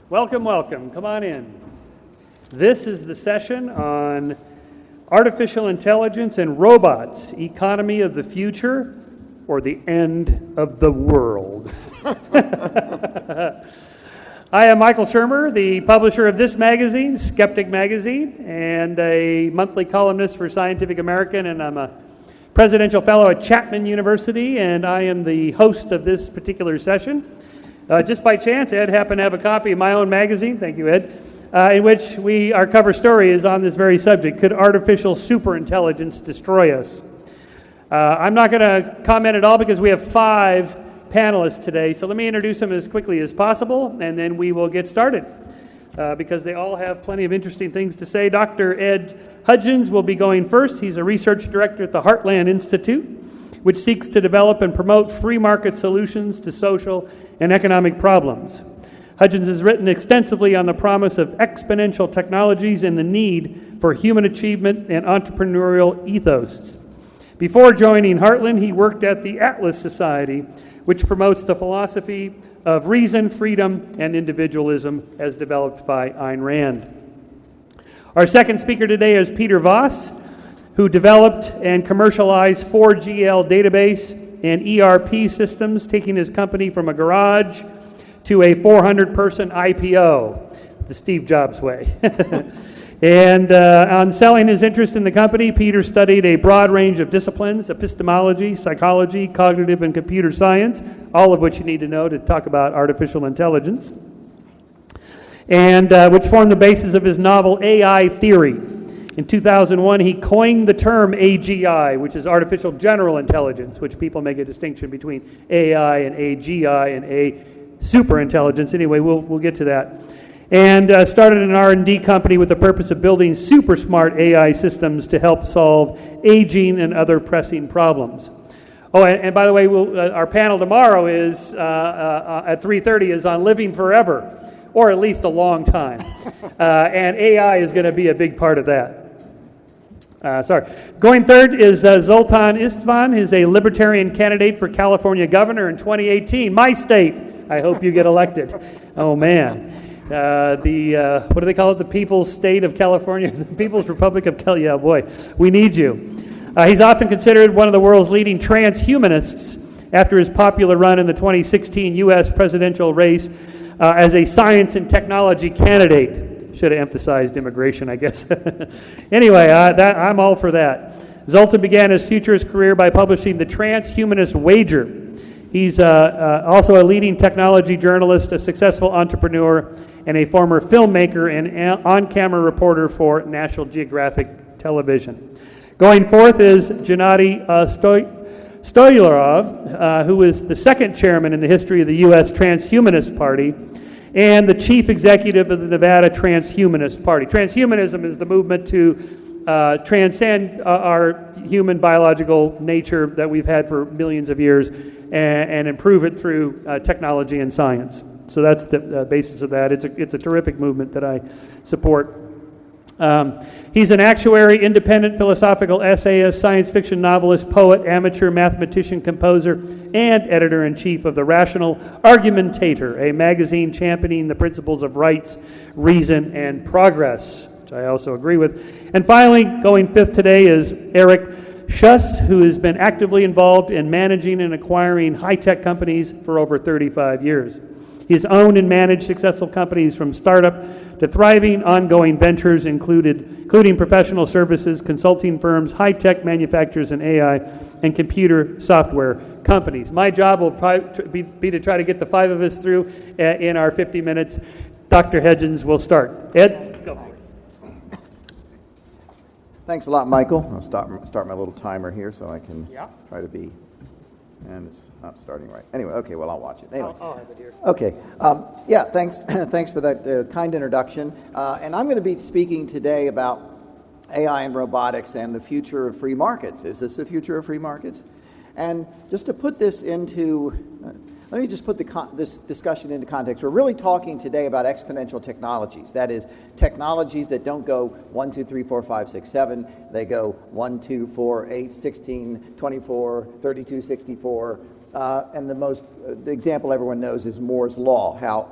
Welcome, welcome. Come on in. This is the session on artificial intelligence and robots, economy of the future, or the end of the world. I am Michael Shermer, the publisher of this magazine, Skeptic Magazine, and a monthly columnist for Scientific American, and I'm a presidential fellow at Chapman University, and I am the host of this particular session. Just by chance, Ed happened to have a copy of my own magazine, thank you, Ed, in which our cover story is on this very subject: could artificial superintelligence destroy us? I'm not going to comment at all because we have 5 panelists today, so let me introduce them as quickly as possible, and then we will get started, because they all have plenty of interesting things to say. Dr. Ed Hudgins will be going first. He's a research director at the Heartland Institute, which seeks to develop and promote free market solutions to social and economic problems. Hudgins has written extensively on the promise of exponential technologies and the need for human achievement and entrepreneurial ethos. Before joining Heartland, he worked at the Atlas Society, which promotes the philosophy of reason, freedom, and individualism as developed by Ayn Rand. Our second speaker today is Peter Voss, who developed and commercialized 4GL database and ERP systems, taking his company from a garage to a 400-person IPO, the Steve Jobs way. And on selling his interest in the company, Peter studied a broad range of disciplines: epistemology, psychology, cognitive and computer science, all of which you need to know to talk about artificial intelligence, and which formed the basis of his novel AI Theory. In 2001, he coined the term AGI, which is artificial general intelligence, which people make a distinction between AI and AGI and a superintelligence. Anyway, we'll get to that. And started an R&D company with the purpose of building super smart AI systems to help solve aging and other pressing problems. Oh, and by the way, our panel tomorrow is at 3:30 is on living forever, or at least a long time. And AI is going to be a big part of that. Going third is Zoltan Istvan. He's a libertarian candidate for California governor in 2018. My state. I hope you get elected. Oh, man. What do they call it? The People's State of California? The People's Republic of California. Yeah, boy, we need you. He's often considered one of the world's leading transhumanists after his popular run in the 2016 U.S. presidential race as a science and technology candidate. Should have emphasized immigration, I guess. Anyway, I'm all for that. Zoltan began his futurist career by publishing The Transhumanist Wager. He's also a leading technology journalist, a successful entrepreneur, and a former filmmaker and on-camera reporter for National Geographic Television. Going forth is Gennady Stolyarov, who is the second chairman in the history of the U.S. Transhumanist Party, and the chief executive of the Nevada Transhumanist Party. Transhumanism is the movement to transcend our human biological nature that we've had for millions of years and improve it through technology and science. So that's the basis of that. It's a terrific movement that I support. He's an actuary, independent philosophical essayist, science fiction novelist, poet, amateur mathematician, composer, and editor-in-chief of The Rational Argumentator, a magazine championing the principles of rights, reason, and progress, which I also agree with. And finally, going fifth today is Eric Shuss, who has been actively involved in managing and acquiring high-tech companies for over 35 years. He has owned and managed successful companies from startup to thriving ongoing ventures, including professional services, consulting firms, high-tech manufacturers, and AI and computer software companies. My job will probably be to try to get the 5 of us through in our 50 minutes. Dr. Hudgins will start. Ed, go. Thanks a lot, Michael. I'll start my little timer here so I can try to be, and it's not starting right. Anyway, okay, well, I'll watch it. Anyway. I'll have it here. Okay. Thanks thanks for that kind introduction. And I'm going to be speaking today about AI and robotics and the future of free markets. Is this the future of free markets? And just to put this into, let me just put this discussion into context. We're really talking today about exponential technologies. That is, technologies that don't go 1, 2, 3, 4, 5, 6, 7. They go 1, 2, 4, 8, 16, 24, 32, 64, And the example everyone knows is Moore's Law, how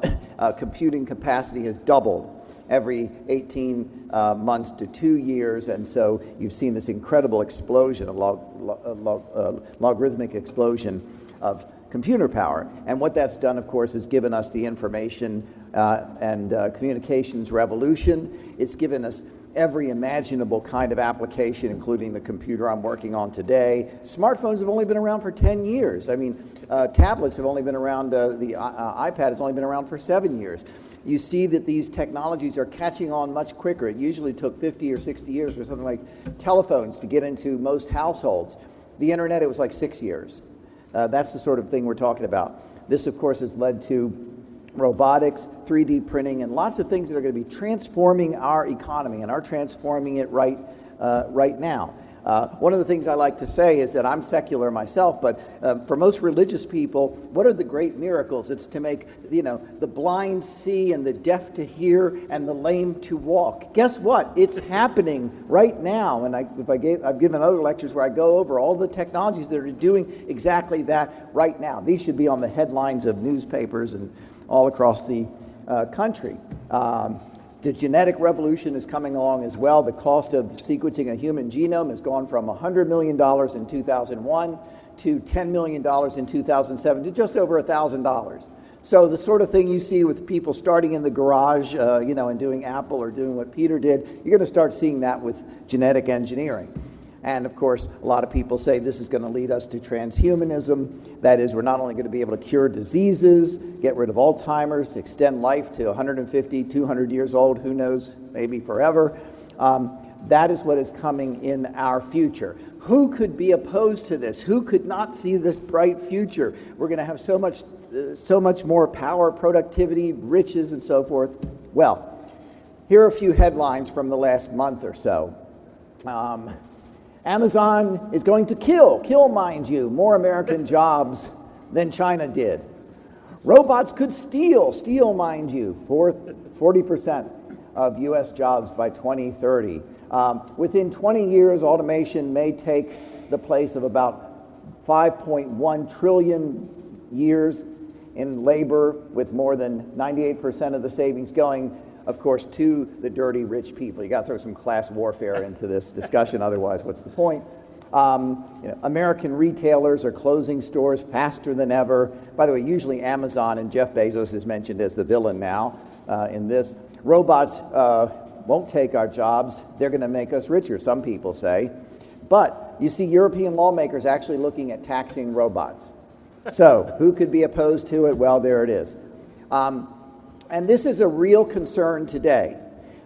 computing capacity has doubled every 18 months to 2 years, and so you've seen this incredible explosion, a logarithmic explosion of computer power. And what that's done, of course, is given us the information and communications revolution. It's given us every imaginable kind of application, including the computer I'm working on today. Smartphones have only been around for 10 years. I mean, tablets have only been around, the iPad has only been around for 7 years. You see that these technologies are catching on much quicker. It usually took 50 or 60 years for something like telephones to get into most households. The internet, it was like 6 years. That's the sort of thing we're talking about. This, of course, has led to robotics, 3D printing, and lots of things that are going to be transforming our economy, and are transforming it right now. One of the things I like to say is that I'm secular myself, but for most religious people, what are the great miracles? It's to make, the blind see and the deaf to hear and the lame to walk. Guess what? It's happening right now. And I've given other lectures where I go over all the technologies that are doing exactly that right now. These should be on the headlines of newspapers and all across the country. The genetic revolution is coming along as well. The cost of sequencing a human genome has gone from $100 million in 2001 to $10 million in 2007 to just over $1,000. So the sort of thing you see with people starting in the garage, and doing Apple or doing what Peter did, you're going to start seeing that with genetic engineering. And of course, a lot of people say this is going to lead us to transhumanism. That is, we're not only going to be able to cure diseases, get rid of Alzheimer's, extend life to 150, 200 years old, who knows, maybe forever. That is what is coming in our future. Who could be opposed to this? Who could not see this bright future? We're going to have so much more power, productivity, riches, and so forth. Well, here are a few headlines from the last month or so. Amazon is going to kill, mind you, more American jobs than China did. Robots could steal, mind you, 40% of U.S. jobs by 2030. Within 20 years, automation may take the place of about 5.1 trillion years in labor, with more than 98% of the savings going, of course, to the dirty rich people. You got to throw some class warfare into this discussion, otherwise what's the point? American retailers are closing stores faster than ever. By the way, usually Amazon, and Jeff Bezos is mentioned as the villain now in this. Robots won't take our jobs. They're going to make us richer, some people say. But you see European lawmakers actually looking at taxing robots. So who could be opposed to it? Well, there it is. And this is a real concern today,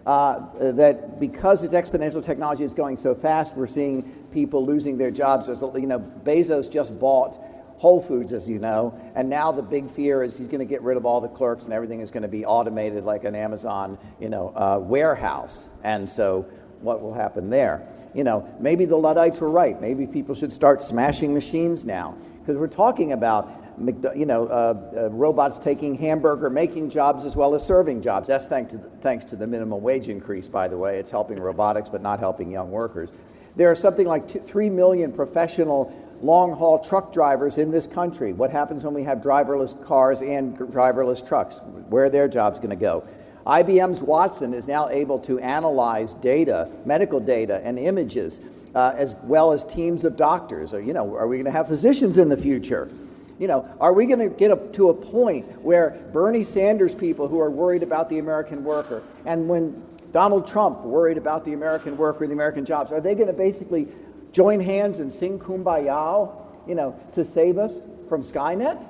that because its exponential technology is going so fast, we're seeing people losing their jobs. Bezos just bought Whole Foods, as you know, and now the big fear is he's going to get rid of all the clerks and everything is going to be automated like an Amazon, warehouse. And so what will happen there? Maybe the Luddites were right. Maybe people should start smashing machines now, because we're talking about robots taking making jobs as well as serving jobs. That's thanks to the minimum wage increase, by the way. It's helping robotics, but not helping young workers. There are something like 3 million professional long-haul truck drivers in this country. What happens when we have driverless cars and driverless trucks? Where are their jobs going to go? IBM's Watson is now able to analyze data, medical data, and images, as well as teams of doctors. Are we going to have physicians in the future? Are we going to get up to a point where Bernie Sanders people who are worried about the American worker, and when Donald Trump worried about the American worker and the American jobs, are they going to basically join hands and sing Kumbaya, to save us from Skynet?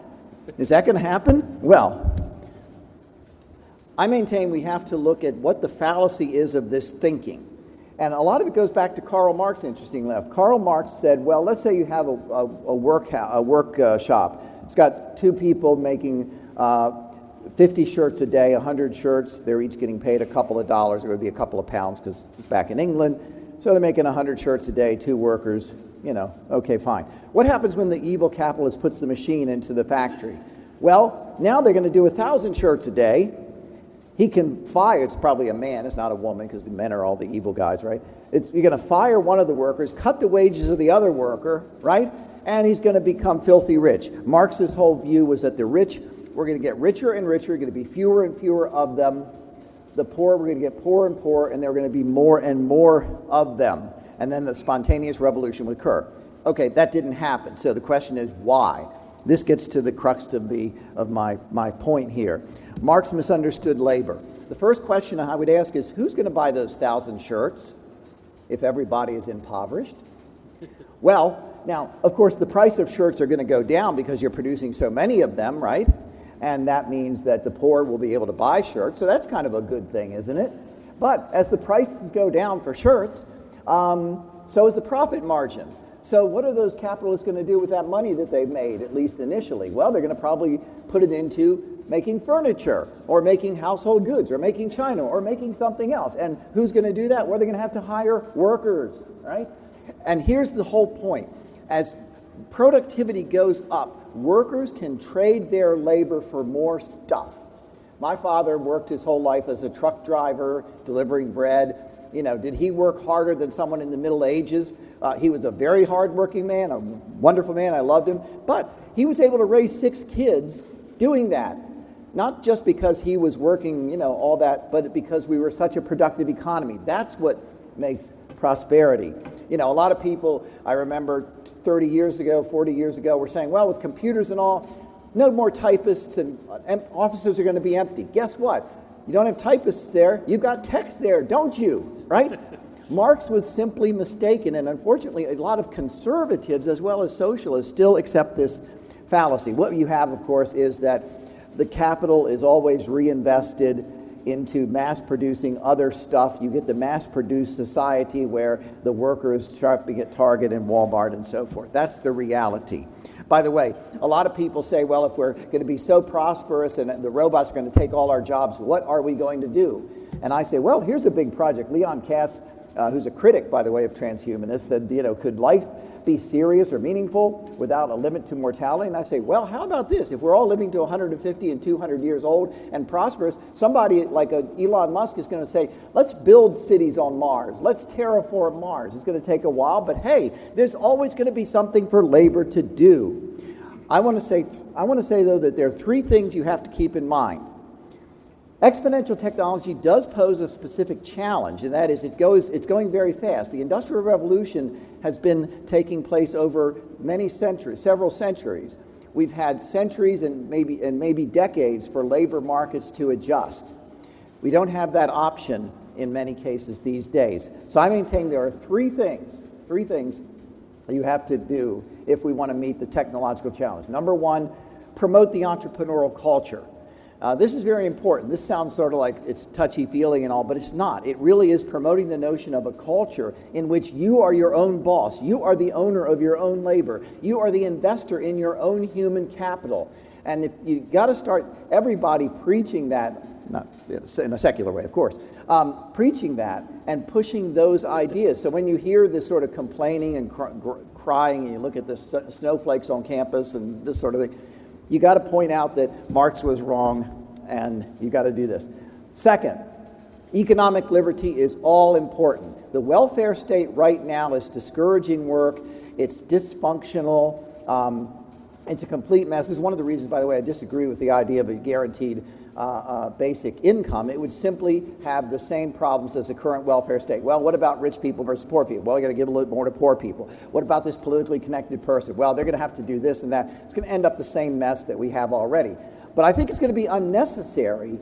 Is that going to happen? Well, I maintain we have to look at what the fallacy is of this thinking. And a lot of it goes back to Karl Marx, interestingly enough. Karl Marx said, well, let's say you have a workshop. It's got 2 people making 50 shirts a day, 100 shirts. They're each getting paid a couple of dollars. It would be a couple of pounds because it's back in England. So they're making 100 shirts a day, 2 workers. Okay, fine. What happens when the evil capitalist puts the machine into the factory? Well, now they're going to do 1,000 shirts a day. He can fire, it's probably a man, it's not a woman, because the men are all the evil guys, right? You're going to fire one of the workers, cut the wages of the other worker, right? and he's going to become filthy rich. Marx's whole view was that the rich, we're going to get richer and richer, going to be fewer and fewer of them. The poor, we're going to get poorer and poorer, and there are going to be more and more of them. And then the spontaneous revolution would occur. Okay, that didn't happen. So the question is why? This gets to the crux of my point here. Marx misunderstood labor. The first question I would ask is, who's going to buy those 1,000 shirts if everybody is impoverished? Well, now, of course, the price of shirts are going to go down because you're producing so many of them, right? And that means that the poor will be able to buy shirts, so that's kind of a good thing, isn't it? But as the prices go down for shirts, so is the profit margin. So what are those capitalists going to do with that money that they've made, at least initially? Well, they're going to probably put it into making furniture, or making household goods, or making china, or making something else. And who's going to do that? Well, they're going to have to hire workers, right? And here's the whole point. As productivity goes up, workers can trade their labor for more stuff. My father worked his whole life as a truck driver, delivering bread. You know, did he work harder than someone in the Middle Ages? He was a very hard-working man, a wonderful man. I loved him. But he was able to raise 6 kids doing that. Not just because he was working, you know, all that, but because we were such a productive economy. That's what makes prosperity. You know, a lot of people, I remember 30 years ago, 40 years ago, were saying, well, with computers and all, no more typists and offices are going to be empty. Guess what? You don't have typists there. You've got text there, don't you? Right? Marx was simply mistaken, and unfortunately, a lot of conservatives as well as socialists still accept this fallacy. What you have, of course, is that the capital is always reinvested into mass-producing other stuff. You get the mass-produced society where the workers shopping at Target and Walmart and so forth. That's the reality. By the way, a lot of people say, well, if we're going to be so prosperous and the robots are going to take all our jobs, what are we going to do? And I say, well, here's a big project. Leon Kass, who's a critic, by the way, of transhumanists, said, you know, could life be serious or meaningful without a limit to mortality? And I say, well, how about this? If we're all living to 150 and 200 years old and prosperous, somebody like Elon Musk is going to say, let's build cities on Mars. Let's terraform Mars. It's going to take a while, but hey, there's always going to be something for labor to do. I want to say, though, that there are 3 things you have to keep in mind. Exponential technology does pose a specific challenge, and that is it's going very fast. The Industrial Revolution has been taking place over many centuries, several centuries. We've had centuries and maybe decades for labor markets to adjust. We don't have that option in many cases these days. So I maintain there are 3 things that you have to do if we want to meet the technological challenge. Number 1, promote the entrepreneurial culture. This is very important. This sounds sort of like it's touchy-feely and all, but it's not. It really is promoting the notion of a culture in which you are your own boss. You are the owner of your own labor. You are the investor in your own human capital. And if you got to start everybody preaching that, not in a secular way, of course, preaching that and pushing those ideas. So when you hear this sort of complaining and crying, and you look at the snowflakes on campus and this sort of thing, you got to point out that Marx was wrong, and you got to do this. Second, economic liberty is all important. The welfare state right now is discouraging work. It's dysfunctional. It's a complete mess. This is one of the reasons, by the way, I disagree with the idea of a guaranteed basic income. It would simply have the same problems as the current welfare state. Well, what about rich people versus poor people? Well, we got to give a little more to poor people. What about this politically connected person? Well, they're going to have to do this and that. It's going to end up the same mess that we have already. But I think it's going to be unnecessary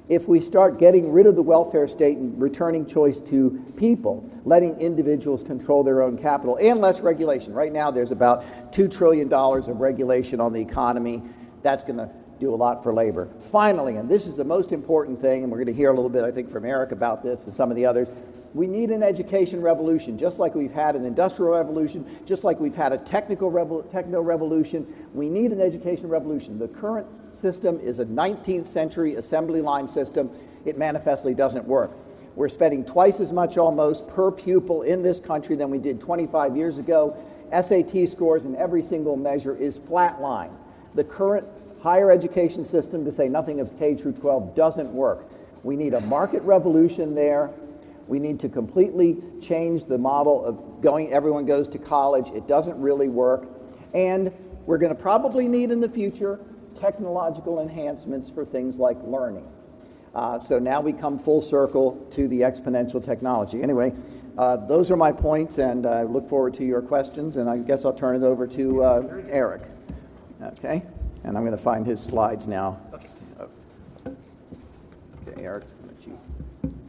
if we start getting rid of the welfare state and returning choice to people, letting individuals control their own capital, and less regulation. Right now, there's about $2 trillion of regulation on the economy. That's going to do a lot for labor. Finally, and this is the most important thing, and we're going to hear a little bit, I think, from Eric about this and some of the others, we need an education revolution, just like we've had an industrial revolution, just like we've had a techno revolution. We need an education revolution. The current system is a 19th century assembly line system. It manifestly doesn't work. We're spending twice as much almost per pupil in this country than we did 25 years ago. SAT scores in every single measure is flatline. The current higher education system, to say nothing of K through 12, doesn't work. We need a market revolution there. We need to completely change the model of everyone goes to college. It doesn't really work. And we're going to probably need in the future technological enhancements for things like learning. So now we come full circle to the exponential technology. Anyway, those are my points, and I look forward to your questions, and I guess I'll turn it over to Eric. Okay, and I'm going to find his slides now. Okay. Okay, Eric, why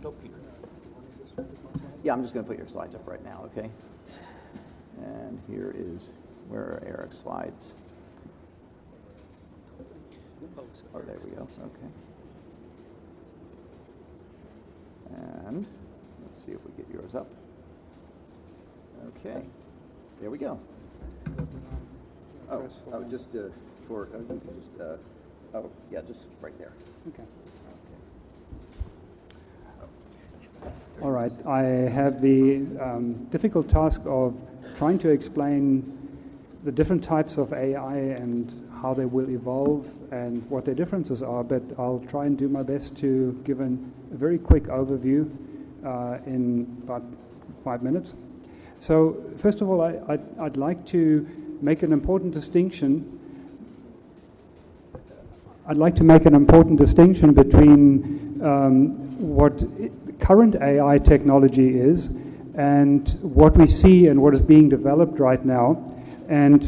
don't you? Yeah, I'm just going to put your slides up right now, okay? And here is, where are Eric's slides? Oh, there we go, okay. And let's see if we get yours up. Okay, there we go. Oh, just for, you can just, oh, yeah, just right there. Okay. All right, I have the difficult task of trying to explain the different types of AI and how they will evolve and what their differences are, but I'll try and do my best to give a very quick overview in about 5 minutes. So first of all, I'd like to make an important distinction. I'd like to make an important distinction between what current AI technology is and what we see and what is being developed right now, and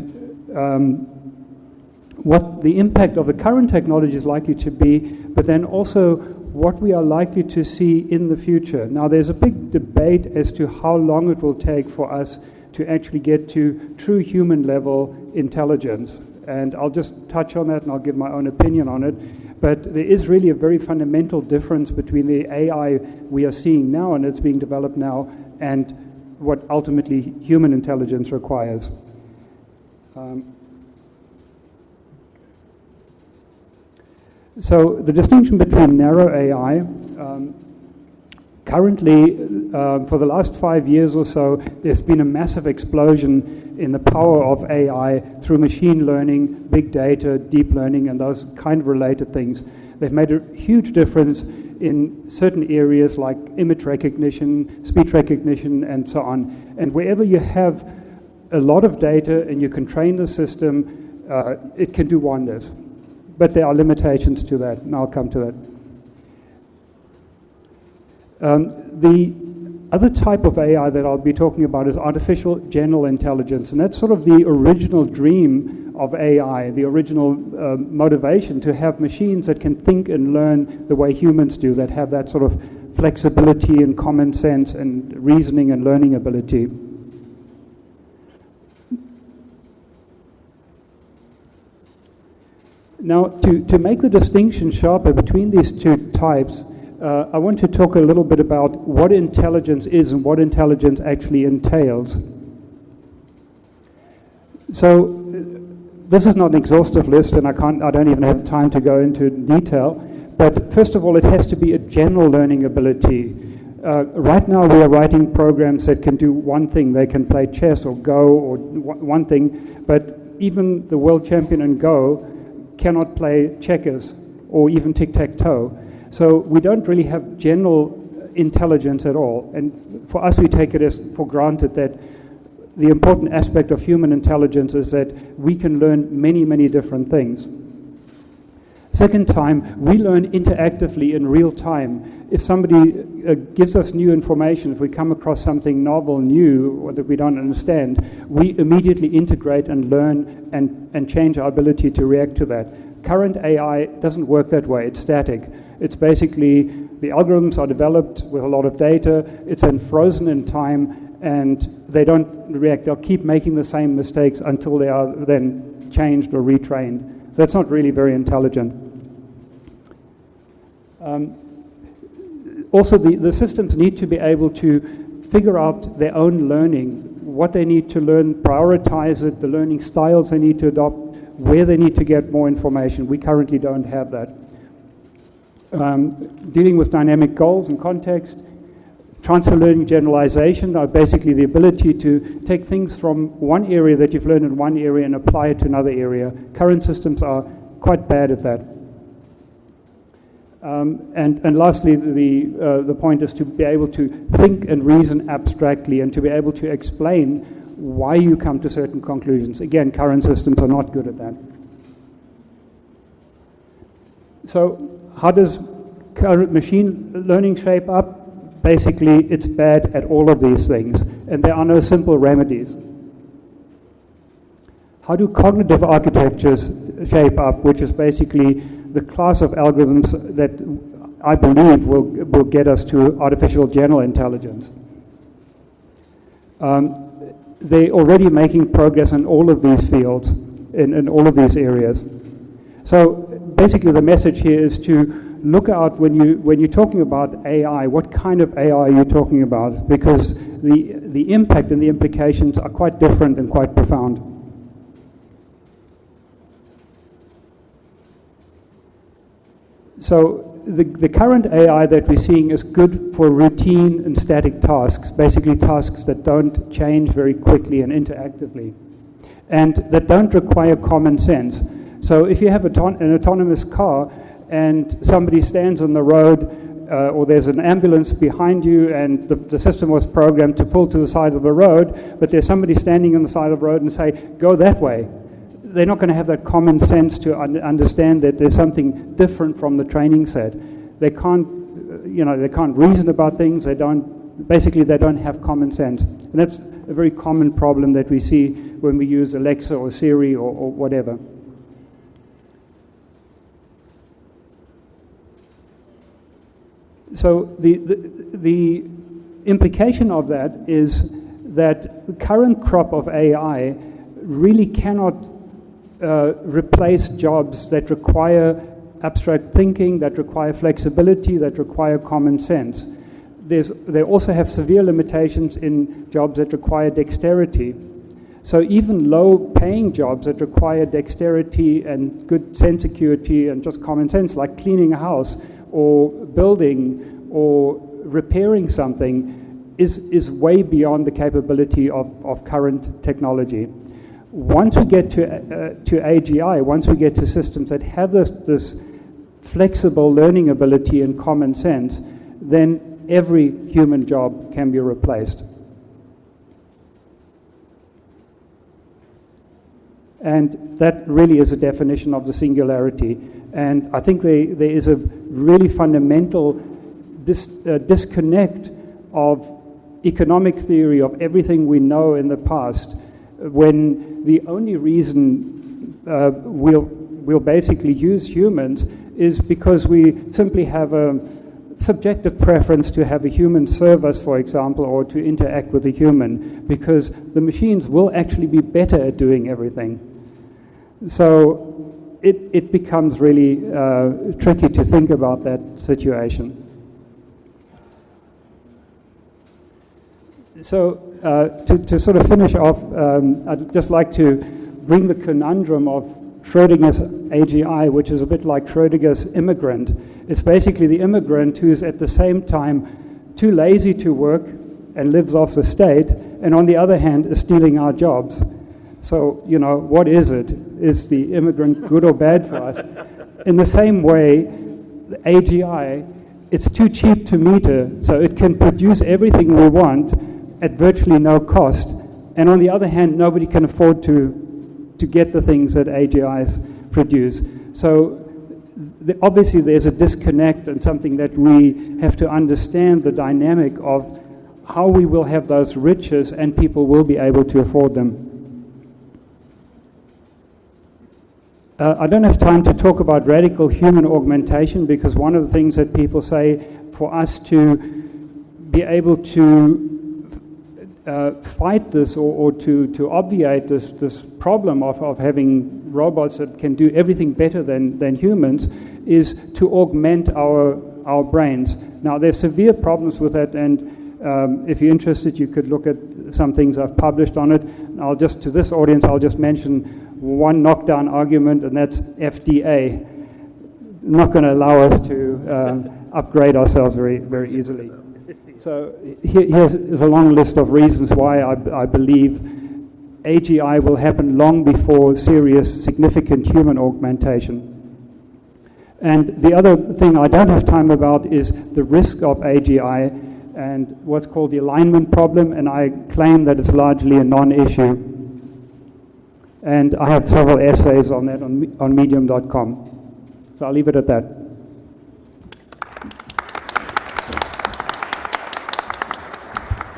what the impact of the current technology is likely to be, but then also what we are likely to see in the future. Now, there's a big debate as to how long it will take for us to actually get to true human level intelligence. And I'll just touch on that and I'll give my own opinion on it. But there is really a very fundamental difference between the AI we are seeing now and it's being developed now and what ultimately human intelligence requires. So the distinction between narrow AI, currently, for the last 5 years or so, there's been a massive explosion in the power of AI through machine learning, big data, deep learning, and those kind of related things. They've made a huge difference in certain areas like image recognition, speech recognition, and so on. And wherever you have a lot of data and you can train the system, it can do wonders. But there are limitations to that, and I'll come to that. The other type of AI that I'll be talking about is artificial general intelligence, and that's sort of the original dream of AI, the original motivation to have machines that can think and learn the way humans do, that have that sort of flexibility and common sense and reasoning and learning ability. Now, to make the distinction sharper between these two types, I want to talk a little bit about what intelligence is and what intelligence actually entails. So, this is not an exhaustive list, and I don't even have time to go into detail. But first of all, it has to be a general learning ability. Right now, we are writing programs that can do one thing. They can play chess or Go or one thing, but even the world champion in Go cannot play checkers or even tic-tac-toe. So we don't really have general intelligence at all. And for us, we take it as for granted that the important aspect of human intelligence is that we can learn many, many different things. Second time, we learn interactively in real time. If somebody gives us new information, if we come across something novel, new, or that we don't understand, we immediately integrate and learn and change our ability to react to that. Current AI doesn't work that way. It's static. It's basically the algorithms are developed with a lot of data. It's then frozen in time, and they don't react. They'll keep making the same mistakes until they are then changed or retrained. So that's not really very intelligent. Also, the systems need to be able to figure out their own learning, what they need to learn, prioritize it, the learning styles they need to adopt, where they need to get more information. We currently don't have that. Dealing with dynamic goals and context, transfer learning generalization are basically the ability to take things from one area that you've learned in one area and apply it to another area. Current systems are quite bad at that. And lastly, the point is to be able to think and reason abstractly and to be able to explain why you come to certain conclusions. Again, current systems are not good at that. So how does current machine learning shape up? Basically, it's bad at all of these things, and there are no simple remedies. How do cognitive architectures shape up, which is basically the class of algorithms that I believe will get us to artificial general intelligence? They're already making progress in all of these fields, in all of these areas. So basically the message here is to look out when you're talking about AI, what kind of AI are you talking about? Because the impact and the implications are quite different and quite profound. So the current AI that we're seeing is good for routine and static tasks, basically tasks that don't change very quickly and interactively, and that don't require common sense. So if you have an autonomous car and somebody stands on the road or there's an ambulance behind you and the system was programmed to pull to the side of the road, but there's somebody standing on the side of the road and say, go that way. They're not going to have that common sense to understand that there's something different from the training set. They can't reason about things. They don't have common sense. And that's a very common problem that we see when we use Alexa or Siri or whatever. So the implication of that is that the current crop of AI really cannot replace jobs that require abstract thinking, that require flexibility, that require common sense. They also have severe limitations in jobs that require dexterity. So even low-paying jobs that require dexterity and good sense acuity and just common sense, like cleaning a house or building or repairing something, is way beyond the capability of current technology. Once we get to AGI, once we get to systems that have this flexible learning ability and common sense, then every human job can be replaced. And that really is a definition of the singularity. And I think there is a really fundamental disconnect of economic theory, of everything we know in the past, when the only reason we'll basically use humans is because we simply have a subjective preference to have a human serve us, for example, or to interact with a human, because the machines will actually be better at doing everything. So it becomes really tricky to think about that situation. So to sort of finish off, I'd just like to bring the conundrum of Schrödinger's AGI, which is a bit like Schrödinger's immigrant. It's basically the immigrant who's at the same time too lazy to work and lives off the state, and on the other hand is stealing our jobs. So, what is it? Is the immigrant good or bad for us? In the same way, the AGI, it's too cheap to meter, so it can produce everything we want at virtually no cost, and on the other hand, nobody can afford to get the things that AGIs produce. So obviously there's a disconnect and something that we have to understand the dynamic of how we will have those riches and people will be able to afford them. I don't have time to talk about radical human augmentation, because one of the things that people say for us to be able to fight this or to obviate this problem of having robots that can do everything better than humans is to augment our brains. Now, there's severe problems with that, and if you're interested, you could look at some things I've published on it. To this audience, I'll just mention one knockdown argument, and that's FDA. Not going to allow us to upgrade ourselves very, very easily. So here's a long list of reasons why I believe AGI will happen long before serious, significant human augmentation. And the other thing I don't have time about is the risk of AGI and what's called the alignment problem, and I claim that it's largely a non-issue. And I have several essays on that on medium.com. So I'll leave it at that.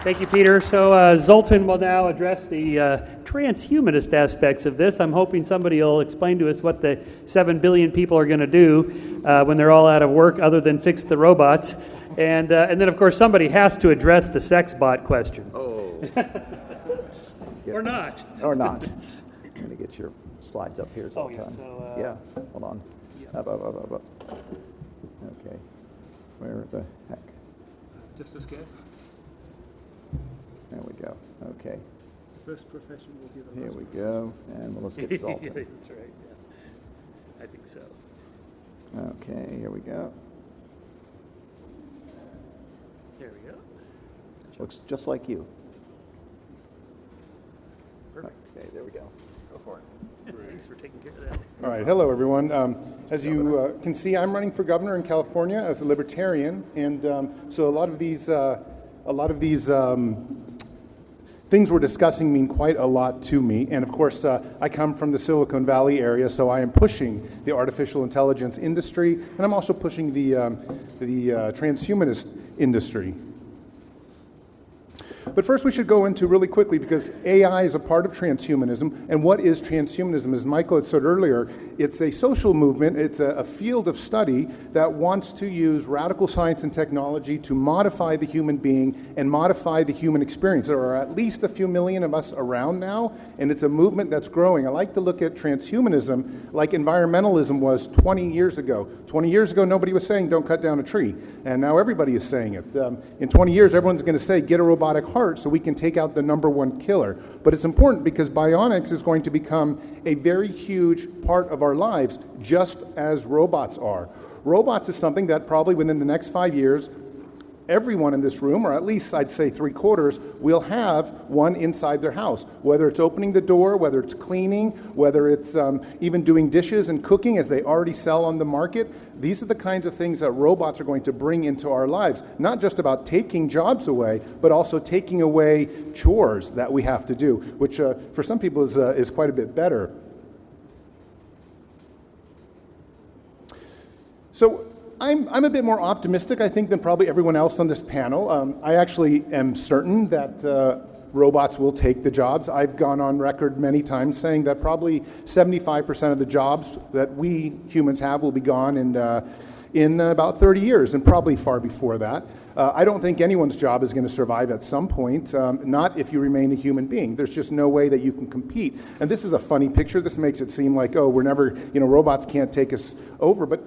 Thank you, Peter. So Zoltan will now address the transhumanist aspects of this. I'm hoping somebody will explain to us what the 7 billion people are going to do when they're all out of work other than fix the robots. And then, of course, somebody has to address the sex bot question. Oh. Or not. Or not. I'm going to get your slides up here, Zoltan. yeah, so, yeah, hold on. yeah. Up. Okay. Where the heck? Just a scale. There we go. Okay. First profession will be the Here we go. And let's get Zoltan. That's right, yeah. I think so. Okay, here we go. There we go. Looks just like you. Perfect. Okay, there we go. Go for it. Thanks for taking care of that. All right, hello everyone. As you can see, I'm running for governor in California as a libertarian, and so a lot of these things we're discussing mean quite a lot to me. And of course, I come from the Silicon Valley area, so I am pushing the artificial intelligence industry, and I'm also pushing the transhumanist industry. But first we should go into really quickly, because AI is a part of transhumanism. And what is transhumanism? As Michael had said earlier, it's a social movement, it's a field of study that wants to use radical science and technology to modify the human being and modify the human experience. There are at least a few million of us around now, and it's a movement that's growing. I like to look at transhumanism like environmentalism was 20 years ago. 20 years ago, nobody was saying don't cut down a tree, and now everybody is saying it. In 20 years, everyone's going to say get a robotic heart so we can take out the #1 killer. But it's important because bionics is going to become a very huge part of our lives, just as robots are. Robots is something that probably within the next 5 years, everyone in this room, or at least I'd say 3/4, will have one inside their house. Whether it's opening the door, whether it's cleaning, whether it's even doing dishes and cooking as they already sell on the market. These are the kinds of things that robots are going to bring into our lives. Not just about taking jobs away, but also taking away chores that we have to do, which for some people is quite a bit better. So I'm a bit more optimistic, I think, than probably everyone else on this panel. I actually am certain that robots will take the jobs. I've gone on record many times saying that probably 75% of the jobs that we humans have will be gone in about 30 years, and probably far before that. I don't think anyone's job is going to survive at some point, not if you remain a human being. There's just no way that you can compete. And this is a funny picture. This makes it seem like, oh, we're never, robots can't take us over, but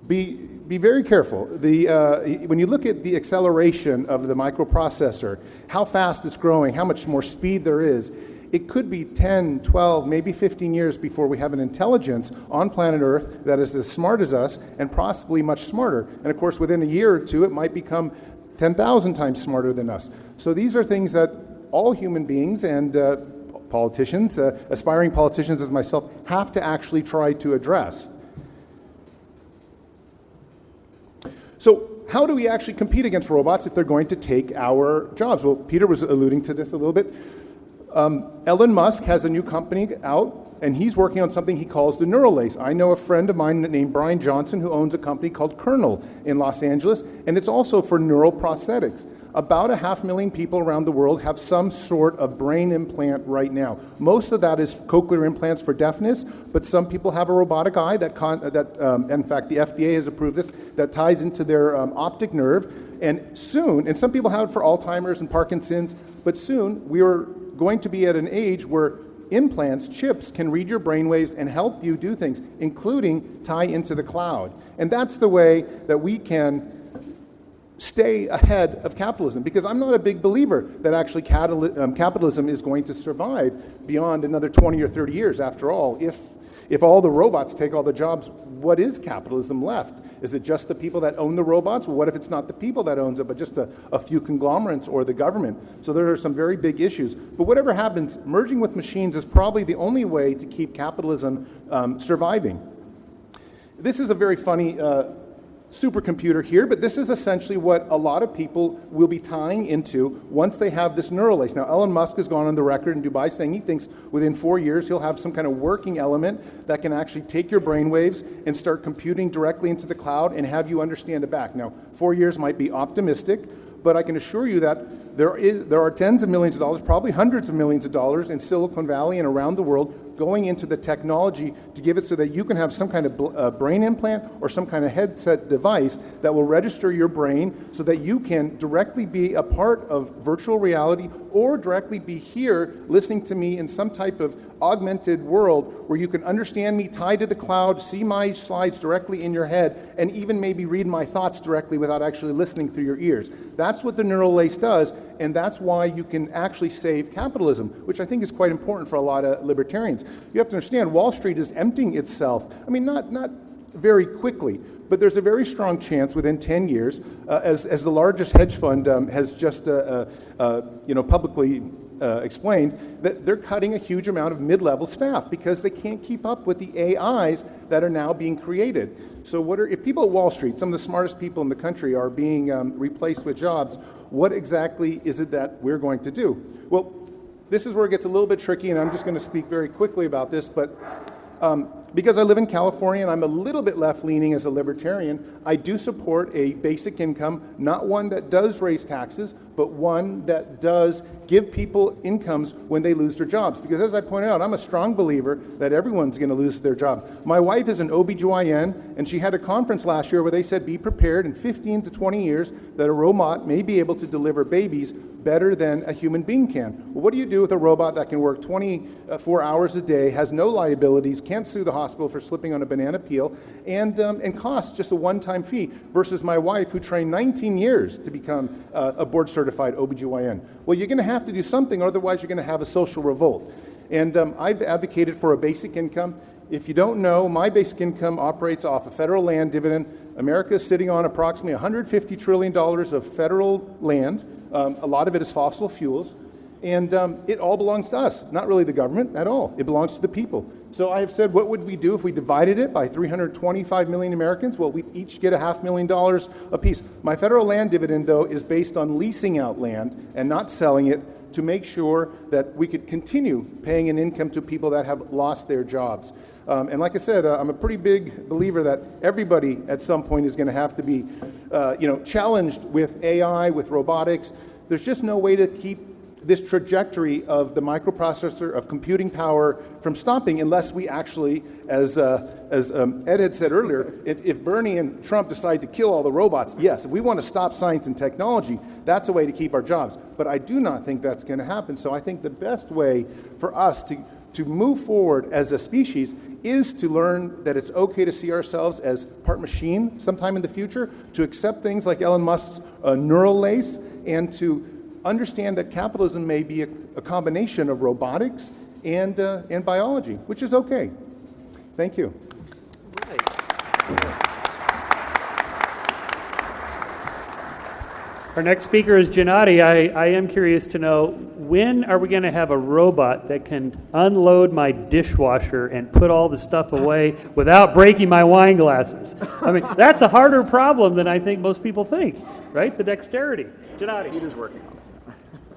be very careful. When you look at the acceleration of the microprocessor, how fast it's growing, how much more speed there is, it could be 10, 12, maybe 15 years before we have an intelligence on planet Earth that is as smart as us and possibly much smarter. And of course, within a year or two, it might become 10,000 times smarter than us. So these are things that all human beings and politicians, aspiring politicians as myself, have to actually try to address. So how do we actually compete against robots if they're going to take our jobs? Well, Peter was alluding to this a little bit. Elon Musk has a new company out, and he's working on something he calls the neural lace. I know a friend of mine named Brian Johnson who owns a company called Kernel in Los Angeles, and it's also for neural prosthetics. About 500,000 people around the world have some sort of brain implant right now. Most of that is cochlear implants for deafness, but some people have a robotic eye that in fact, the FDA has approved this, that ties into their optic nerve. And soon, and some people have it for Alzheimer's and Parkinson's, but soon we are going to be at an age where implants, chips, can read your brainwaves and help you do things, including tie into the cloud. And that's the way that we can stay ahead of capitalism, because I'm not a big believer that actually capitalism is going to survive beyond another 20 or 30 years. After all, if all the robots take all the jobs, what is capitalism left? Is it just the people that own the robots? Well, what if it's not the people that owns it, but just a few conglomerates or the government? So there are some very big issues. But whatever happens, merging with machines is probably the only way to keep capitalism surviving. This is a very funny supercomputer here, but this is essentially what a lot of people will be tying into once they have this neural lace. Now, Elon Musk has gone on the record in Dubai saying he thinks within 4 years he'll have some kind of working element that can actually take your brainwaves and start computing directly into the cloud and have you understand it back. Now, 4 years might be optimistic, but I can assure you that there are tens of millions of dollars, probably hundreds of millions of dollars in Silicon Valley and around the world going into the technology to give it so that you can have some kind of brain implant or some kind of headset device that will register your brain so that you can directly be a part of virtual reality or directly be here listening to me in some type of augmented world where you can understand me, tie to the cloud, see my slides directly in your head, and even maybe read my thoughts directly without actually listening through your ears. That's what the neural lace does, and that's why you can actually save capitalism, which I think is quite important for a lot of libertarians. You have to understand, Wall Street is emptying itself. I mean, not very quickly, but there's a very strong chance within 10 years, as the largest hedge fund has just publicly explained, that they're cutting a huge amount of mid-level staff because they can't keep up with the AIs that are now being created. So if people at Wall Street, some of the smartest people in the country, are being replaced with jobs, what exactly is it that we're going to do? Well, this is where it gets a little bit tricky, and I'm just going to speak very quickly about this, but because I live in California and I'm a little bit left-leaning as a libertarian, I do support a basic income, not one that does raise taxes, but one that does give people incomes when they lose their jobs. Because as I pointed out, I'm a strong believer that everyone's going to lose their job. My wife is an OBGYN, and she had a conference last year where they said be prepared in 15 to 20 years that a robot may be able to deliver babies better than a human being can. Well, what do you do with a robot that can work 24 hours a day, has no liabilities, can't sue the hospital for slipping on a banana peel, and costs just a one-time fee, versus my wife who trained 19 years to become a board-certified OBGYN? Well, you're going to have to do something, otherwise you're going to have a social revolt. And I've advocated for a basic income. If you don't know, my basic income operates off a federal land dividend. America is sitting on approximately $150 trillion of federal land. A lot of it is fossil fuels. And it all belongs to us, not really the government at all. It belongs to the people. So I have said, what would we do if we divided it by 325 million Americans? Well, we'd each get $500,000 apiece. My federal land dividend, though, is based on leasing out land and not selling it to make sure that we could continue paying an income to people that have lost their jobs. And like I said, I'm a pretty big believer that everybody at some point is going to have to be challenged with AI, with robotics. There's just no way to keep this trajectory of the microprocessor, of computing power, from stopping unless we actually, as Ed had said earlier, if Bernie and Trump decide to kill all the robots, yes, if we want to stop science and technology, that's a way to keep our jobs. But I do not think that's going to happen. So I think the best way for us to move forward as a species is to learn that it's okay to see ourselves as part machine sometime in the future, to accept things like Elon Musk's neural lace, and to understand that capitalism may be a combination of robotics and biology, which is okay. Thank you. Our next speaker is Gennady. I am curious to know, when are we going to have a robot that can unload my dishwasher and put all the stuff away without breaking my wine glasses? I mean, that's a harder problem than I think most people think, right? The dexterity. Gennady. Peter's working on it.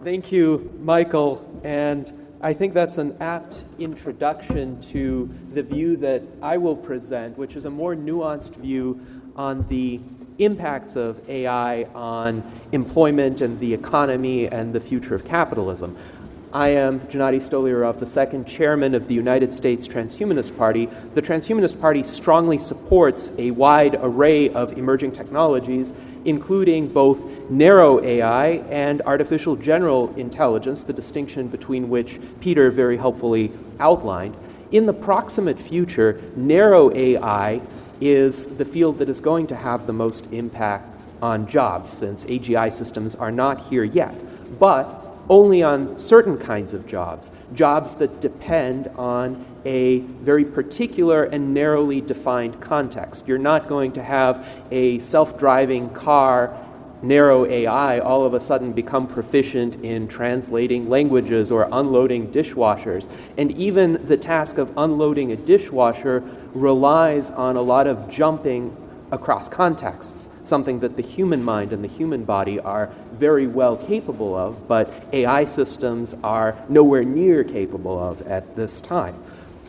Thank you, Michael. And I think that's an apt introduction to the view that I will present, which is a more nuanced view on the impacts of AI on employment and the economy and the future of capitalism. I am Gennady Stolyarov, the second chairman of the United States Transhumanist Party. The Transhumanist Party strongly supports a wide array of emerging technologies, including both narrow AI and artificial general intelligence, the distinction between which Peter very helpfully outlined. In the proximate future, narrow AI is the field that is going to have the most impact on jobs, since AGI systems are not here yet, but only on certain kinds of jobs, jobs that depend on a very particular and narrowly defined context. You're not going to have a self-driving car, narrow AI, all of a sudden become proficient in translating languages or unloading dishwashers. And even the task of unloading a dishwasher relies on a lot of jumping across contexts, something that the human mind and the human body are very well capable of, but AI systems are nowhere near capable of at this time.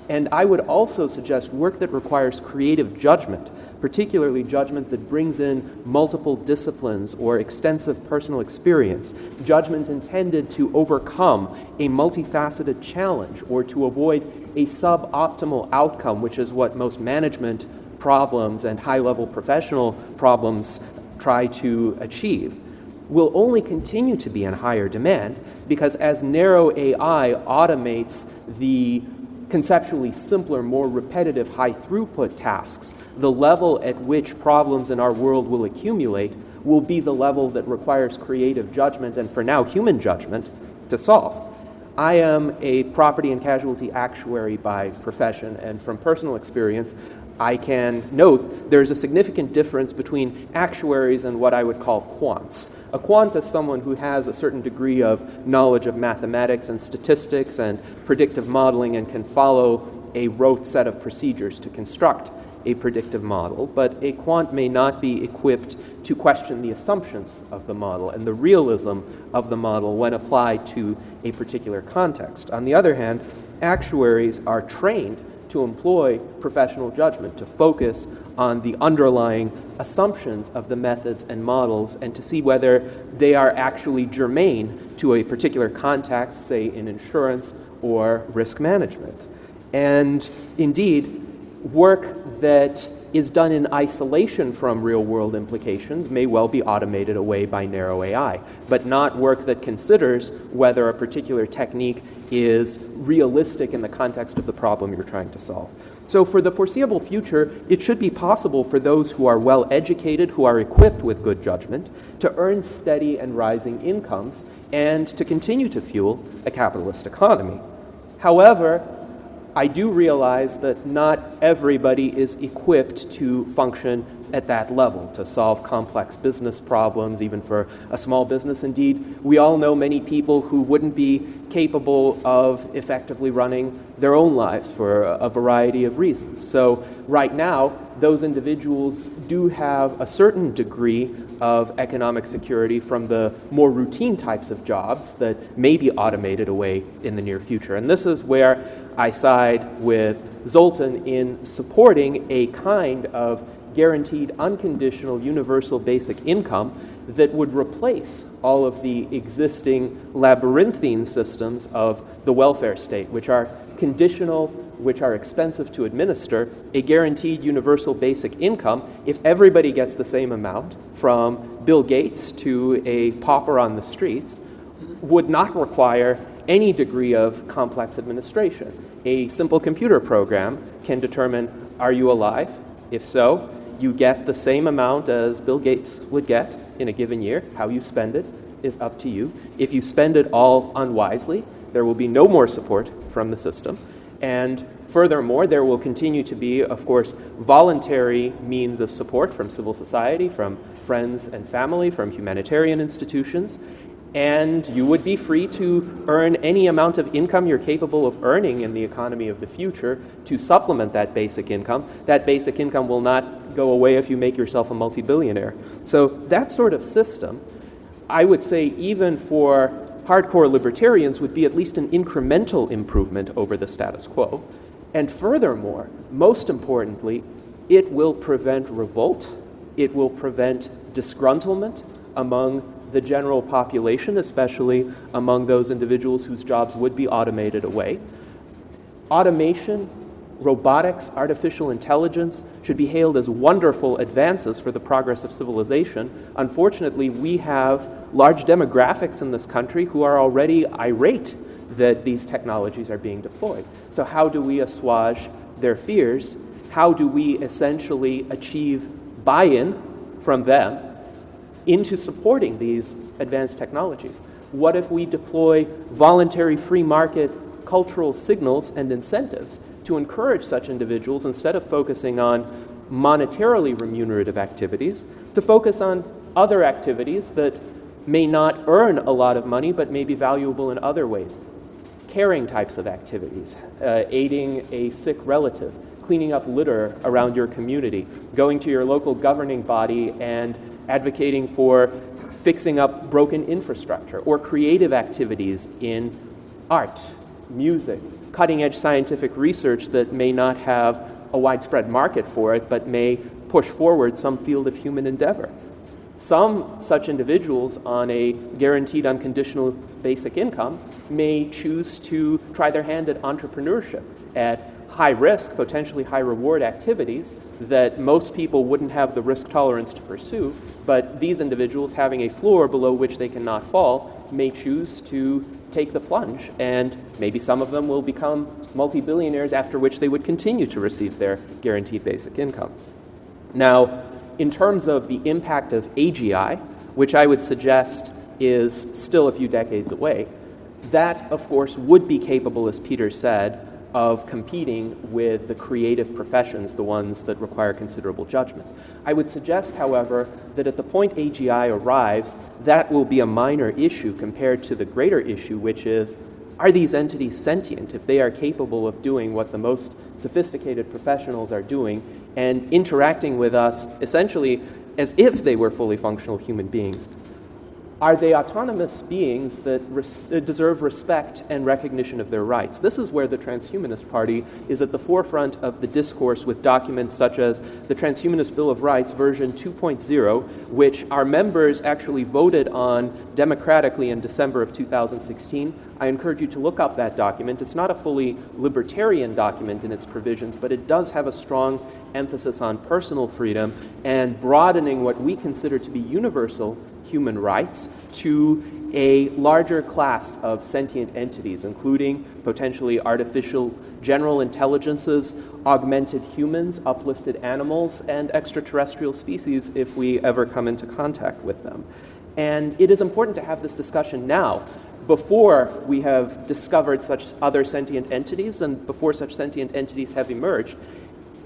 And I would also suggest work that requires creative judgment, particularly judgment that brings in multiple disciplines or extensive personal experience, judgment intended to overcome a multifaceted challenge or to avoid a suboptimal outcome, which is what most management problems and high-level professional problems try to achieve, will only continue to be in higher demand because as narrow AI automates the conceptually simpler, more repetitive, high-throughput tasks, the level at which problems in our world will accumulate will be the level that requires creative judgment and, for now, human judgment to solve. I am a property and casualty actuary by profession, and from personal experience, I can note there's a significant difference between actuaries and what I would call quants. A quant is someone who has a certain degree of knowledge of mathematics and statistics and predictive modeling and can follow a rote set of procedures to construct a predictive model, but a quant may not be equipped to question the assumptions of the model and the realism of the model when applied to a particular context. On the other hand, actuaries are trained to employ professional judgment, to focus on the underlying assumptions of the methods and models and to see whether they are actually germane to a particular context, say in insurance or risk management. And indeed, work that is done in isolation from real-world implications may well be automated away by narrow AI, but not work that considers whether a particular technique is realistic in the context of the problem you're trying to solve. So for the foreseeable future, it should be possible for those who are well educated, who are equipped with good judgment, to earn steady and rising incomes and to continue to fuel a capitalist economy. However, I do realize that not everybody is equipped to function at that level, to solve complex business problems, even for a small business. Indeed, we all know many people who wouldn't be capable of effectively running their own lives for a variety of reasons. So right now, those individuals do have a certain degree of economic security from the more routine types of jobs that may be automated away in the near future. And this is where I side with Zoltan in supporting a kind of guaranteed unconditional universal basic income that would replace all of the existing labyrinthine systems of the welfare state, which are conditional, which are expensive to administer. A guaranteed universal basic income, if everybody gets the same amount, from Bill Gates to a pauper on the streets, would not require any degree of complex administration. A simple computer program can determine, are you alive? If so, you get the same amount as Bill Gates would get in a given year. How you spend it is up to you. If you spend it all unwisely, there will be no more support from the system. And furthermore, there will continue to be, of course, voluntary means of support from civil society, from friends and family, from humanitarian institutions. And you would be free to earn any amount of income you're capable of earning in the economy of the future to supplement that basic income. That basic income will not go away if you make yourself a multi-billionaire. So that sort of system, I would say even for hardcore libertarians, would be at least an incremental improvement over the status quo. And furthermore, most importantly, it will prevent revolt. It will prevent disgruntlement among the general population, especially among those individuals whose jobs would be automated away. Automation, robotics, artificial intelligence should be hailed as wonderful advances for the progress of civilization. Unfortunately, we have large demographics in this country who are already irate that these technologies are being deployed. So how do we assuage their fears? How do we essentially achieve buy-in from them into supporting these advanced technologies? What if we deploy voluntary free market cultural signals and incentives to encourage such individuals, instead of focusing on monetarily remunerative activities, to focus on other activities that may not earn a lot of money but may be valuable in other ways? Caring types of activities, aiding a sick relative, cleaning up litter around your community, going to your local governing body and advocating for fixing up broken infrastructure, or creative activities in art, music, cutting-edge scientific research that may not have a widespread market for it, but may push forward some field of human endeavor. Some such individuals on a guaranteed unconditional basic income may choose to try their hand at entrepreneurship, at high risk, potentially high reward activities that most people wouldn't have the risk tolerance to pursue, but these individuals, having a floor below which they cannot fall, may choose to take the plunge, and maybe some of them will become multi-billionaires, after which they would continue to receive their guaranteed basic income. Now, in terms of the impact of AGI, which I would suggest is still a few decades away, that, of course, would be capable, as Peter said, of competing with the creative professions, the ones that require considerable judgment. I would suggest, however, that at the point AGI arrives, that will be a minor issue compared to the greater issue, which is, are these entities sentient if they are capable of doing what the most sophisticated professionals are doing and interacting with us essentially as if they were fully functional human beings? Are they autonomous beings that deserve respect and recognition of their rights? This is where the Transhumanist Party is at the forefront of the discourse with documents such as the Transhumanist Bill of Rights version 2.0, which our members actually voted on democratically in December of 2016. I encourage you to look up that document. It's not a fully libertarian document in its provisions, but it does have a strong emphasis on personal freedom and broadening what we consider to be universal human rights to a larger class of sentient entities, including potentially artificial general intelligences, augmented humans, uplifted animals, and extraterrestrial species if we ever come into contact with them. And it is important to have this discussion now, before we have discovered such other sentient entities and before such sentient entities have emerged,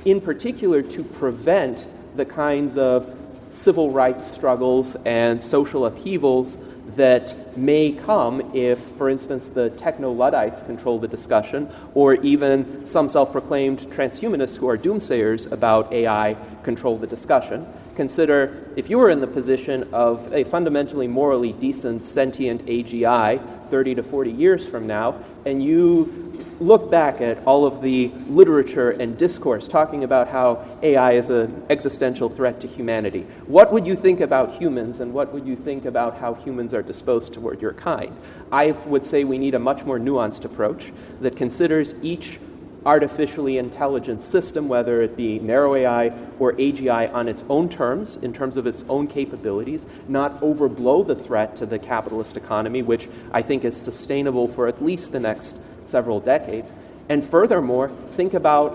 in particular to prevent the kinds of civil rights struggles and social upheavals that may come if, for instance, the techno-Luddites control the discussion, or even some self-proclaimed transhumanists who are doomsayers about AI control the discussion. Consider if you were in the position of a fundamentally morally decent sentient AGI 30 to 40 years from now, and you look back at all of the literature and discourse talking about how AI is an existential threat to humanity. What would you think about humans, and what would you think about how humans are disposed toward your kind? I would say we need a much more nuanced approach that considers each artificially intelligent system, whether it be narrow AI or AGI, on its own terms, in terms of its own capabilities, not overblow the threat to the capitalist economy, which I think is sustainable for at least the next several decades. And furthermore, think about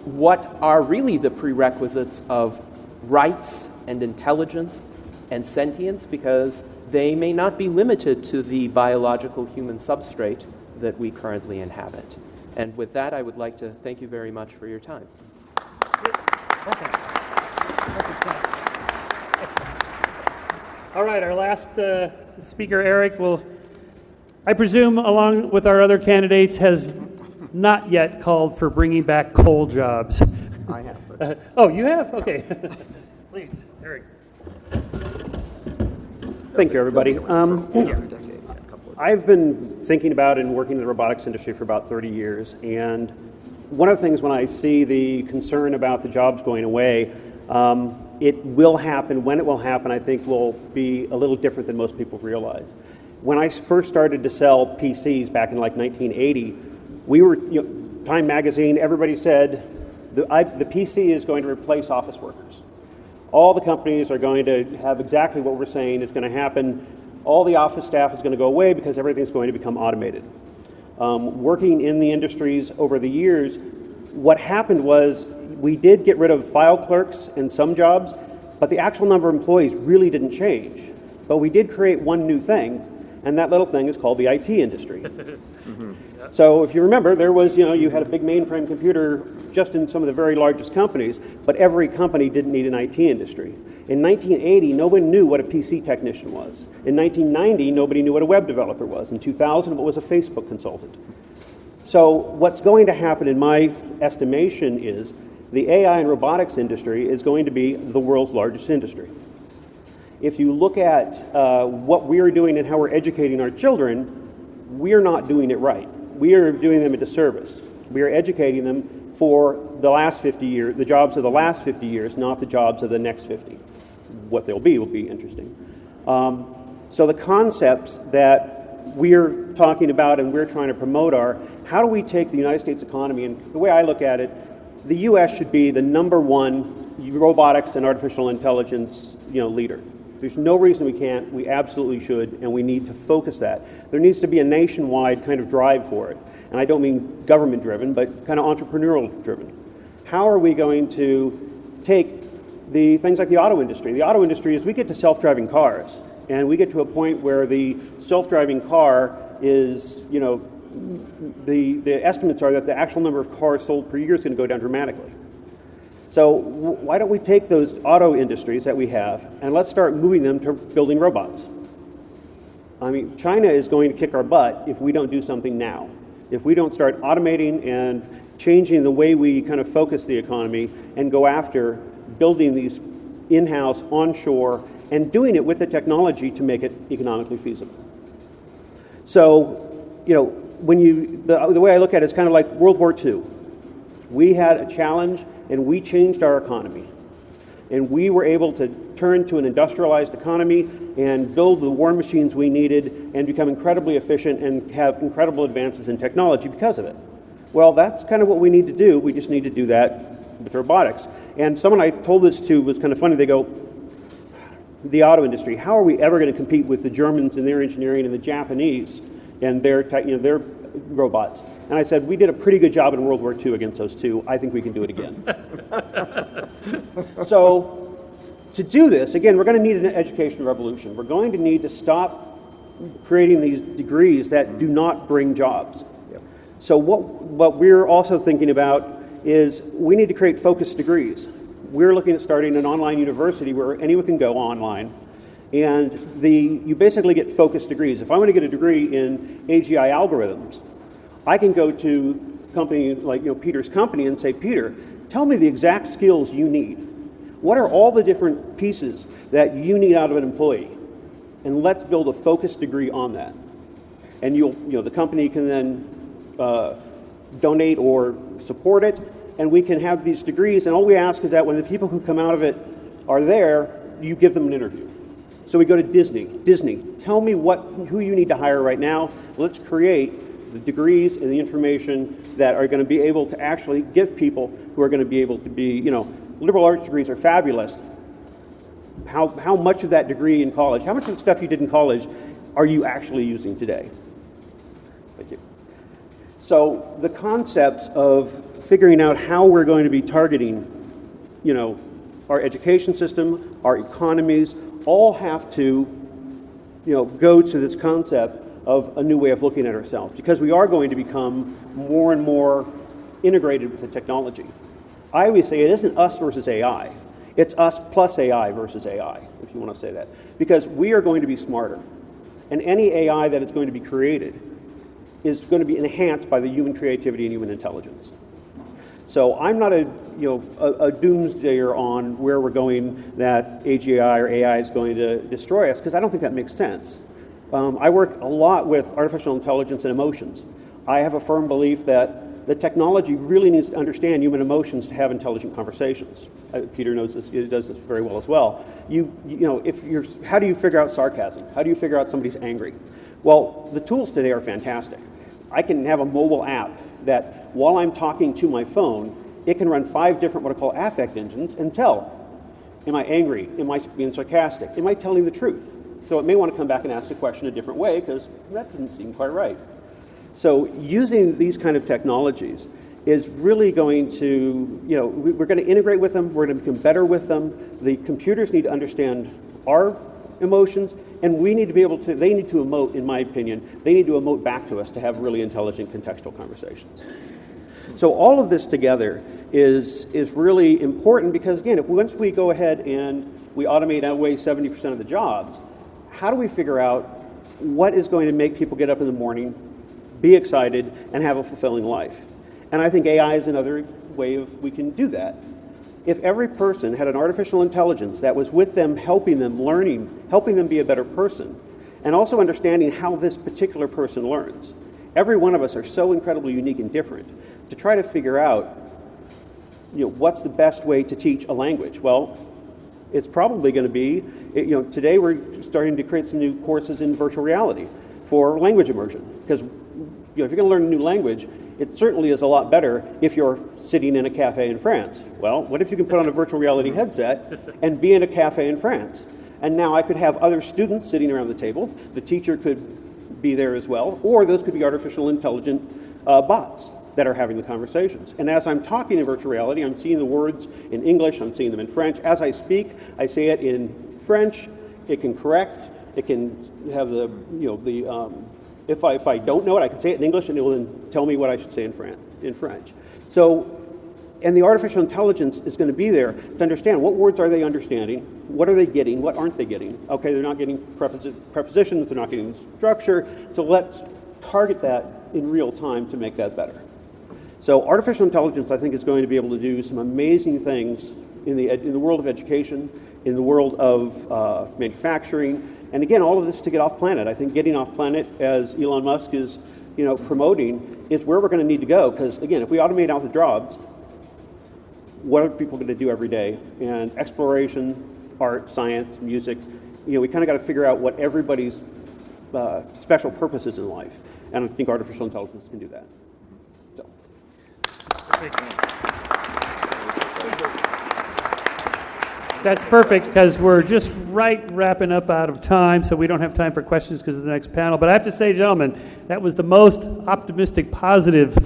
what are really the prerequisites of rights and intelligence and sentience, because they may not be limited to the biological human substrate that we currently inhabit. And with that, I would like to thank you very much for your time. All right, our last speaker, Eric, will, I presume, along with our other candidates, has not yet called for bringing back coal jobs. I have. But Oh, you have? Okay. Please, Eric. Thank you, everybody. decade. I've been thinking about and working in the robotics industry for about 30 years, and one of the things when I see the concern about the jobs going away, it will happen. When it will happen, I think will be a little different than most people realize. When I first started to sell PCs back in like 1980, we were, Time Magazine, everybody said, the PC is going to replace office workers. All the companies are going to have exactly what we're saying is going to happen. All the office staff is going to go away because everything's going to become automated. Working in the industries over the years, what happened was we did get rid of file clerks in some jobs, but the actual number of employees really didn't change. But we did create one new thing, and that little thing is called the IT industry. So if you remember, there was, you had a big mainframe computer just in some of the very largest companies, but every company didn't need an IT industry. In 1980, no one knew what a PC technician was. In 1990, nobody knew what a web developer was. In 2000, what was a Facebook consultant? So what's going to happen in my estimation is the AI and robotics industry is going to be the world's largest industry. If you look at what we're doing and how we're educating our children, we're not doing it right. We are doing them a disservice. We are educating them for the last 50 years, the jobs of the last 50 years, not the jobs of the next 50. What they'll be will be interesting. So the concepts that we're talking about and we're trying to promote are, how do we take the United States economy, and the way I look at it, the US should be the #1 robotics and artificial intelligence leader. There's no reason we can't. We absolutely should, and we need to focus that. There needs to be a nationwide kind of drive for it. And I don't mean government-driven, but kind of entrepreneurial-driven. How are we going to take the things like the auto industry? The auto industry is we get to self-driving cars, and we get to a point where the self-driving car is, the estimates are that the actual number of cars sold per year is going to go down dramatically. So why don't we take those auto industries that we have and let's start moving them to building robots? I mean, China is going to kick our butt if we don't do something now. If we don't start automating and changing the way we kind of focus the economy and go after building these in-house, onshore, and doing it with the technology to make it economically feasible. So, when the way I look at it is kind of like World War II. We had a challenge and we changed our economy. And we were able to turn to an industrialized economy and build the war machines we needed and become incredibly efficient and have incredible advances in technology because of it. Well, that's kind of what we need to do. We just need to do that with robotics. And someone I told this to was kind of funny. They go, the auto industry, how are we ever going to compete with the Germans and their engineering and the Japanese and their robots? And I said, we did a pretty good job in World War II against those two. I think we can do it again. So to do this, again, we're going to need an education revolution. We're going to need to stop creating these degrees that do not bring jobs. Yep. So what we're also thinking about is we need to create focused degrees. We're looking at starting an online university where anyone can go online, and you basically get focused degrees. If I want to get a degree in AGI algorithms, I can go to a company like Peter's company and say, Peter, tell me the exact skills you need. What are all the different pieces that you need out of an employee? And let's build a focused degree on that. And the company can then donate or support it, and we can have these degrees. And all we ask is that when the people who come out of it are there, you give them an interview. So we go to Disney. Disney, tell me who you need to hire right now. Let's create the degrees and the information that are going to be able to actually give people who are going to be able to be, liberal arts degrees are fabulous. How much of that degree in college, how much of the stuff you did in college are you actually using today? Thank you. So the concepts of figuring out how we're going to be targeting, our education system, our economies, all have to, go to this concept of a new way of looking at ourselves, because we are going to become more and more integrated with the technology. I always say it isn't us versus AI. It's us plus AI versus AI, if you want to say that. Because we are going to be smarter. And any AI that is going to be created is going to be enhanced by the human creativity and human intelligence. So I'm not a doomsdayer on where we're going, that AGI or AI is going to destroy us, because I don't think that makes sense. I work a lot with artificial intelligence and emotions. I have a firm belief that the technology really needs to understand human emotions to have intelligent conversations. Peter knows this; he does this very well as well. How do you figure out sarcasm? How do you figure out somebody's angry? Well, the tools today are fantastic. I can have a mobile app that, while I'm talking to my phone, it can run 5 different what I call affect engines and tell, am I angry? Am I being sarcastic? Am I telling the truth? So it may want to come back and ask a question a different way because that doesn't seem quite right. So using these kind of technologies is really going to, we're going to integrate with them, we're going to become better with them. The computers need to understand our emotions, and we need to be able to, they need to emote, in my opinion, they need to emote back to us to have really intelligent contextual conversations. So all of this together is really important because, again, once we go ahead and we automate away 70% of the jobs, how do we figure out what is going to make people get up in the morning, be excited, and have a fulfilling life. And I think AI is another way we can do that. If every person had an artificial intelligence that was with them, helping them, learning, helping them be a better person, and also understanding how this particular person learns. Every one of us are so incredibly unique and different. To try to figure out, what's the best way to teach a language? Well, it's probably going to be, today we're starting to create some new courses in virtual reality for language immersion. Because if you're going to learn a new language, it certainly is a lot better if you're sitting in a cafe in France. Well, what if you can put on a virtual reality headset and be in a cafe in France? And now I could have other students sitting around the table. The teacher could be there as well, or those could be artificial intelligent bots that are having the conversations. And as I'm talking in virtual reality, I'm seeing the words in English, I'm seeing them in French. As I speak, I say it in French. It can correct. It can have if I don't know it, I can say it in English, and it will then tell me what I should say in French. So, and the artificial intelligence is going to be there to understand what words are they understanding, what are they getting, what aren't they getting. Okay, they're not getting prepositions, they're not getting structure, so let's target that in real time to make that better. So artificial intelligence, I think, is going to be able to do some amazing things in the world of education, in the world of manufacturing, and again, all of this to get off planet. I think getting off planet, as Elon Musk is promoting, is where we're going to need to go, because again, if we automate out the jobs, what are people going to do every day? And exploration, art, science, music, we kind of got to figure out what everybody's special purpose is in life. And I think artificial intelligence can do that. So. That's perfect, because we're just wrapping up out of time, so we don't have time for questions because of the next panel. But I have to say, gentlemen, that was the most optimistic, positive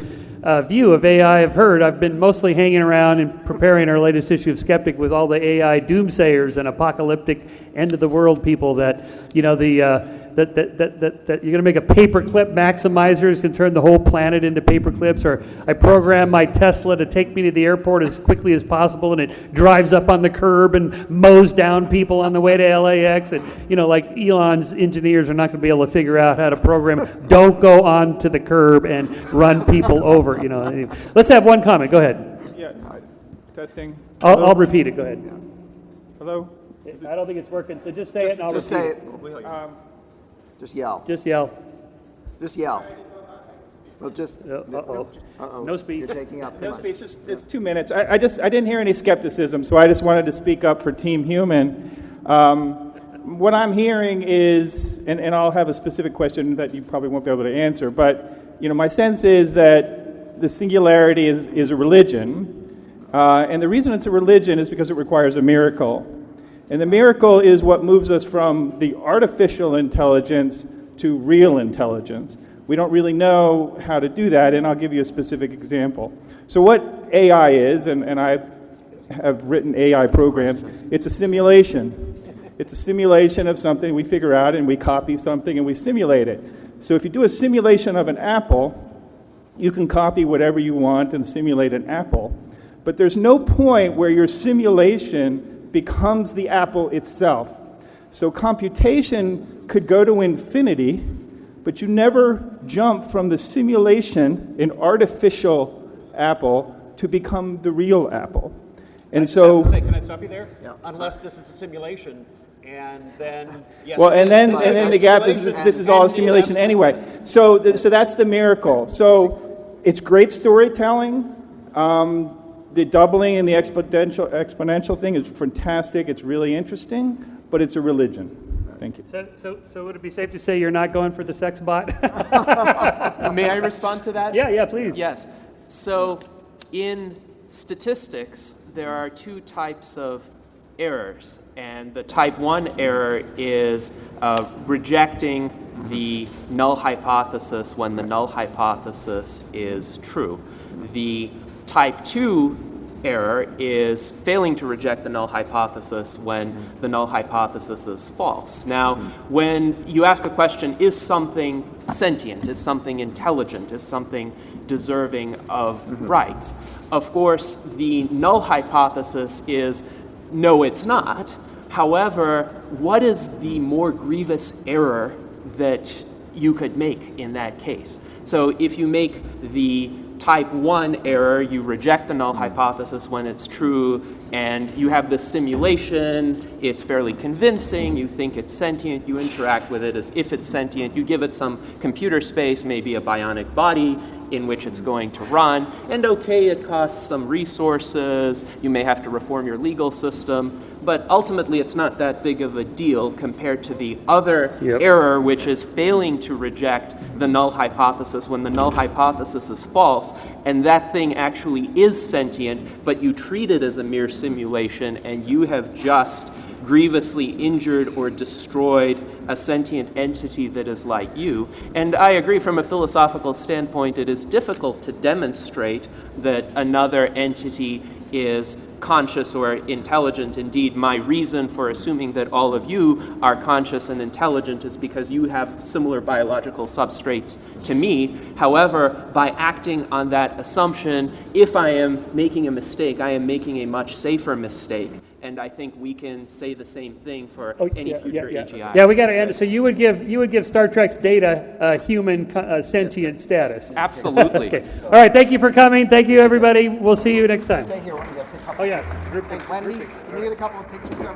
view of AI I've heard. I've been mostly hanging around and preparing our latest issue of Skeptic with all the AI doomsayers and apocalyptic end of the world people that that you're going to make a paperclip maximizer is going to turn the whole planet into paperclips, or I program my Tesla to take me to the airport as quickly as possible and it drives up on the curb and mows down people on the way to LAX, and like Elon's engineers are not going to be able to figure out how to program don't go on to the curb and run people over. Let's have one comment. Go ahead. Yeah, testing. I'll repeat it. Go ahead. Hello? I don't think it's working, so just say it and I'll Just repeat say it. Just yell. Just yell. Just yell. Well, just. Uh-oh. Uh-oh. No speech. You're taking up. No speech, it's 2 minutes. I didn't hear any skepticism, so I just wanted to speak up for Team Human. What I'm hearing is, and I'll have a specific question that you probably won't be able to answer, but my sense is that the singularity is a religion, and the reason it's a religion is because it requires a miracle. And the miracle is what moves us from the artificial intelligence to real intelligence. We don't really know how to do that, and I'll give you a specific example. So what AI is, and I have written AI programs, it's a simulation. It's a simulation of something we figure out, and we copy something and we simulate it. So if you do a simulation of an apple, you can copy whatever you want and simulate an apple. But there's no point where your simulation becomes the apple itself. So computation could go to infinity, but you never jump from the simulation, an artificial apple, to become the real apple. And so... Can I stop you there? Yeah. Unless this is a simulation, and then... Yes, well, and then the gap is this is all a simulation anyway. So that's the miracle. So it's great storytelling. The doubling and the exponential thing is fantastic. It's really interesting, but it's a religion. Thank you. So would it be safe to say you're not going for the sex bot? May I respond to that? Yeah, please. Yes. So in statistics, there are two types of errors. And the type 1 error is rejecting the null hypothesis when the null hypothesis is true. The type 2 error is failing to reject the null hypothesis when the null hypothesis is false. Now, when you ask a question, is something sentient, is something intelligent, is something deserving of rights? Of course, the null hypothesis is, no, it's not. However, what is the more grievous error that you could make in that case. So if you make the type 1 error, you reject the null hypothesis when it's true, and you have this simulation, it's fairly convincing, you think it's sentient, you interact with it as if it's sentient, you give it some computer space, maybe a bionic body in which it's going to run, and okay, it costs some resources, you may have to reform your legal system, but ultimately it's not that big of a deal compared to the other error, which is failing to reject the null hypothesis when the null hypothesis is false, and that thing actually is sentient, but you treat it as a mere simulation, and you have just grievously injured or destroyed a sentient entity that is like you. And I agree, from a philosophical standpoint, it is difficult to demonstrate that another entity is conscious or intelligent. Indeed, my reason for assuming that all of you are conscious and intelligent is because you have similar biological substrates to me. However, by acting on that assumption, if I am making a mistake, I am making a much safer mistake. And I think we can say the same thing for any future AGI. Yeah, we got to end it. So you would give Star Trek's Data a human sentient status. Absolutely. Okay. All right. Thank you for coming. Thank you, everybody. We'll see you next time. Stay here. We're going to pick up. Oh yeah. Hey, Wendy, can you get a couple of pictures of